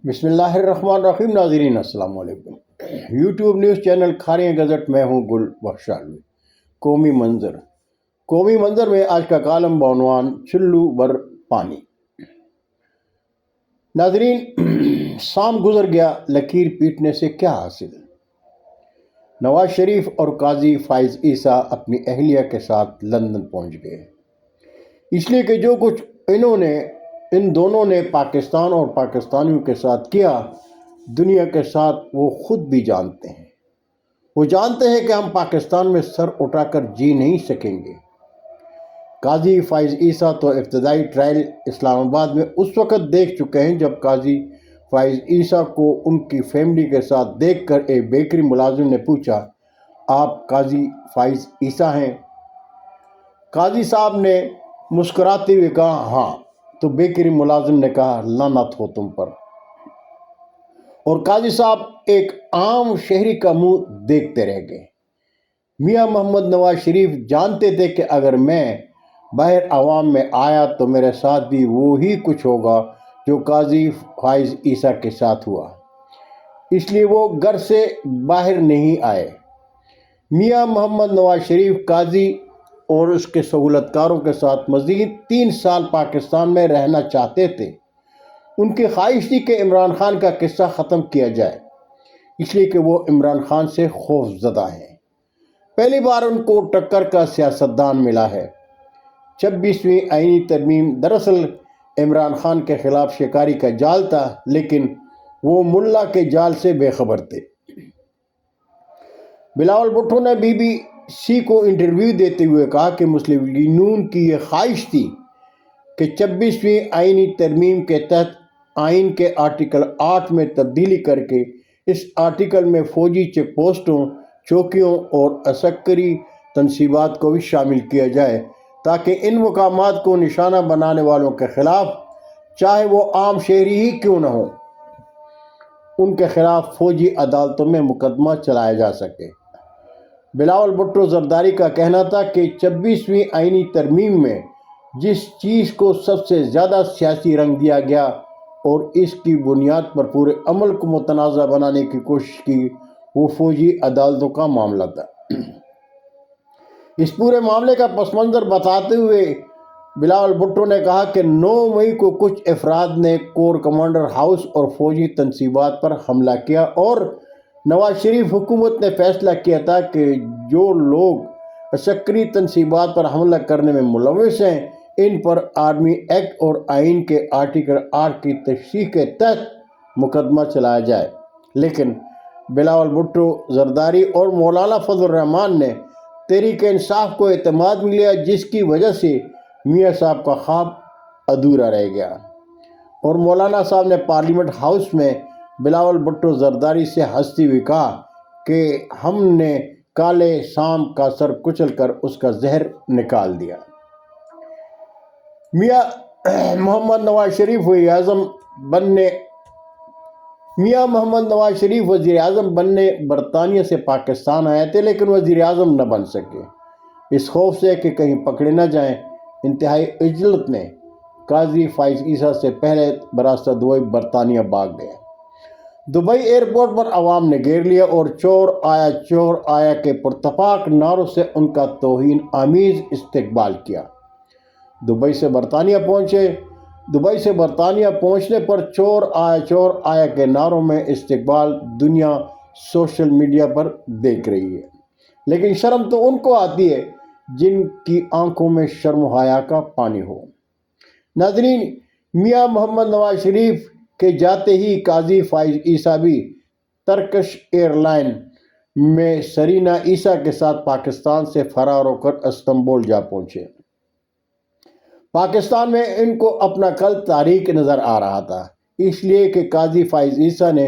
بسم اللہ الرحمن الرحیم۔ ناظرین السلام علیکم۔ YouTube news channel Kharian gazette میں ہوں گل بخشالوی۔ قومی منظر میں آج کا کالم بعنوان چلو بر پانی۔ ناظرین، سام گزر گیا، لکیر پیٹنے سے کیا حاصل؟ نواز شریف اور قاضی فائز عیسیٰ اپنی اہلیہ کے ساتھ لندن پہنچ گئے، اس لیے کہ جو کچھ ان دونوں نے پاکستان اور پاکستانیوں کے ساتھ کیا، دنیا کے ساتھ وہ خود بھی جانتے ہیں۔ وہ جانتے ہیں کہ ہم پاکستان میں سر اٹھا کر جی نہیں سکیں گے۔ قاضی فائز عیسیٰ تو ابتدائی ٹرائل اسلام آباد میں اس وقت دیکھ چکے ہیں جب قاضی فائز عیسیٰ کو ان کی فیملی کے ساتھ دیکھ کر ایک بیکری ملازم نے پوچھا، آپ قاضی فائز عیسیٰ ہیں؟ قاضی صاحب نے مسکراتے ہوئے کہا، ہاں۔ تو بیکری ملازم نے کہا، لعنت ہو تم پر۔ اور قاضی صاحب ایک عام شہری کا منہ دیکھتے رہ گئے۔ میاں محمد نواز شریف جانتے تھے کہ اگر میں باہر عوام میں آیا تو میرے ساتھ بھی وہی کچھ ہوگا جو قاضی فائز عیسیٰ کے ساتھ ہوا، اس لیے وہ گھر سے باہر نہیں آئے۔ میاں محمد نواز شریف قاضی اور اس کے سہولت کاروں کے ساتھ مزید 3 سال پاکستان میں رہنا چاہتے تھے۔ ان کی خواہش تھی کہ عمران خان کا قصہ ختم کیا جائے، اس لیے کہ وہ عمران خان سے خوف زدہ ہیں۔ پہلی بار ان کو ٹکر کا سیاستدان ملا ہے۔ 26ویں آئینی ترمیم دراصل عمران خان کے خلاف شکاری کا جال تھا، لیکن وہ ملا کے جال سے بے خبر تھے۔ بلاول بھٹو نے BBC کو انٹرویو دیتے ہوئے کہا کہ مسلم لیگ نون کی یہ خواہش تھی کہ 26ویں آئینی ترمیم کے تحت آئین کے آرٹیکل 8 میں تبدیلی کر کے اس آرٹیکل میں فوجی چیک پوسٹوں، چوکیوں اور عسکری تنصیبات کو بھی شامل کیا جائے، تاکہ ان مقامات کو نشانہ بنانے والوں کے خلاف، چاہے وہ عام شہری ہی کیوں نہ ہوں، ان کے خلاف فوجی عدالتوں میں مقدمہ چلایا جا سکے۔ بلاول بھٹو زرداری کا کہنا تھا کہ 26ویں آئینی ترمیم میں جس چیز کو سب سے زیادہ سیاسی رنگ دیا گیا اور اس کی بنیاد پر پورے عمل کو متنازع بنانے کی کوشش کی، وہ فوجی عدالتوں کا معاملہ تھا۔ اس پورے معاملے کا پس منظر بتاتے ہوئے بلاول بھٹو نے کہا کہ 9 مئی کو کچھ افراد نے کور کمانڈر ہاؤس اور فوجی تنصیبات پر حملہ کیا، اور نواز شریف حکومت نے فیصلہ کیا تھا کہ جو لوگ عسکری تنصیبات پر حملہ کرنے میں ملوث ہیں، ان پر آرمی ایکٹ اور آئین کے آرٹیکل 8 کی تشریح کے تحت مقدمہ چلایا جائے۔ لیکن بلاول بھٹو زرداری اور مولانا فضل الرحمان نے تحریک انصاف کو اعتماد میں لیا، جس کی وجہ سے میاں صاحب کا خواب ادھورا رہ گیا، اور مولانا صاحب نے پارلیمنٹ ہاؤس میں بلاول بھٹو زرداری سے ہنستے ہوئے کہا کہ ہم نے کالے سام کا سر کچل کر اس کا زہر نکال دیا۔ میاں محمد نواز شریف وزیر اعظم بننے برطانیہ سے پاکستان آئے تھے، لیکن وزیر اعظم نہ بن سکے، اس خوف سے کہ کہیں پکڑے نہ جائیں۔ انتہائی عجلت میں قاضی فائز عیسیٰ سے پہلے براستہ دبئی برطانیہ بھاگ گئے۔ دبئی ایئرپورٹ پر عوام نے گھیر لیا اور چور آیا کے پرتپاک نعروں سے ان کا توہین آمیز استقبال کیا۔ دبئی سے برطانیہ پہنچنے پر چور آیا کے نعروں میں استقبال دنیا سوشل میڈیا پر دیکھ رہی ہے، لیکن شرم تو ان کو آتی ہے جن کی آنکھوں میں شرم و حیا کا پانی ہو۔ ناظرین، میاں محمد نواز شریف کے جاتے ہی قاضی فائز عیسیٰ بھی ترکش ایئر لائن میں سرینا عیسیٰ کے ساتھ پاکستان سے فرار ہو کر استنبول جا پہنچے۔ پاکستان میں ان کو اپنا کل تاریک نظر آ رہا تھا، اس لیے کہ قاضی فائز عیسیٰ نے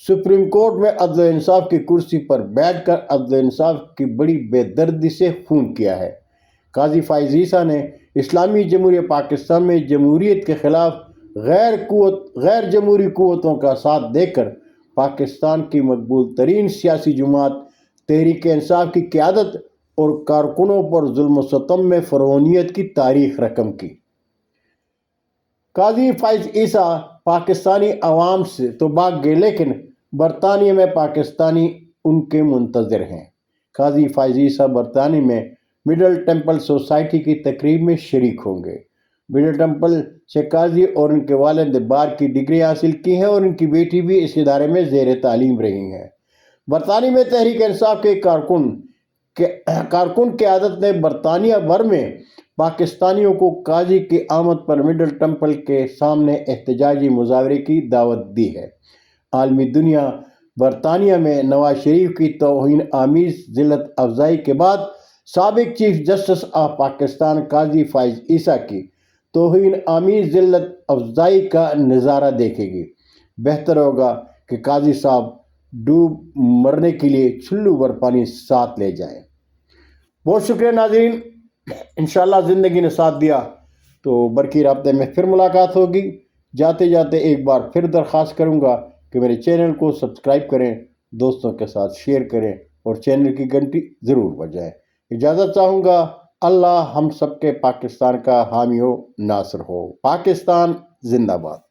سپریم کورٹ میں عدل و انصاف کی کرسی پر بیٹھ کر عدل و انصاف کی بڑی بے دردی سے خون کیا ہے۔ قاضی فائز عیسیٰ نے اسلامی جمہوریہ پاکستان میں جمہوریت کے خلاف غیر جمہوری قوتوں کا ساتھ دے کر پاکستان کی مقبول ترین سیاسی جماعت تحریک انصاف کی قیادت اور کارکنوں پر ظلم و ستم میں فرعونیت کی تاریخ رقم کی۔ قاضی فائز عیسیٰ پاکستانی عوام سے تو بھاگ گئے، لیکن برطانیہ میں پاکستانی ان کے منتظر ہیں۔ قاضی فائز عیسیٰ برطانیہ میں مڈل ٹیمپل سوسائٹی کی تقریب میں شریک ہوں گے۔ مڈل ٹیمپل سے قاضی اور ان کے والد نے بار کی ڈگری حاصل کی ہے اور ان کی بیٹی بھی اس ادارے میں زیر تعلیم رہی ہیں۔ برطانیہ میں تحریک انصاف کے کارکن قیادت نے برطانیہ بھر میں پاکستانیوں کو قاضی کی آمد پر مڈل ٹیمپل کے سامنے احتجاجی مظاہرے کی دعوت دی ہے۔ عالمی دنیا برطانیہ میں نواز شریف کی توہین آمیز ذلت افزائی کے بعد سابق چیف جسٹس آف پاکستان قاضی فائز عیسیٰ کی توہین آمیز ذلت افزائی کا نظارہ دیکھے گی۔ بہتر ہوگا کہ قاضی صاحب ڈوب مرنے کے لیے چلو بھر پانی ساتھ لے جائیں۔ بہت شکریہ ناظرین، انشاءاللہ زندگی نے ساتھ دیا تو برقی رابطے میں پھر ملاقات ہوگی۔ جاتے جاتے ایک بار پھر درخواست کروں گا کہ میرے چینل کو سبسکرائب کریں، دوستوں کے ساتھ شیئر کریں اور چینل کی گھنٹی ضرور بجائیں۔ اجازت چاہوں گا۔ اللہ ہم سب کے پاکستان کا حامی و ناصر ہو۔ پاکستان زندہ باد۔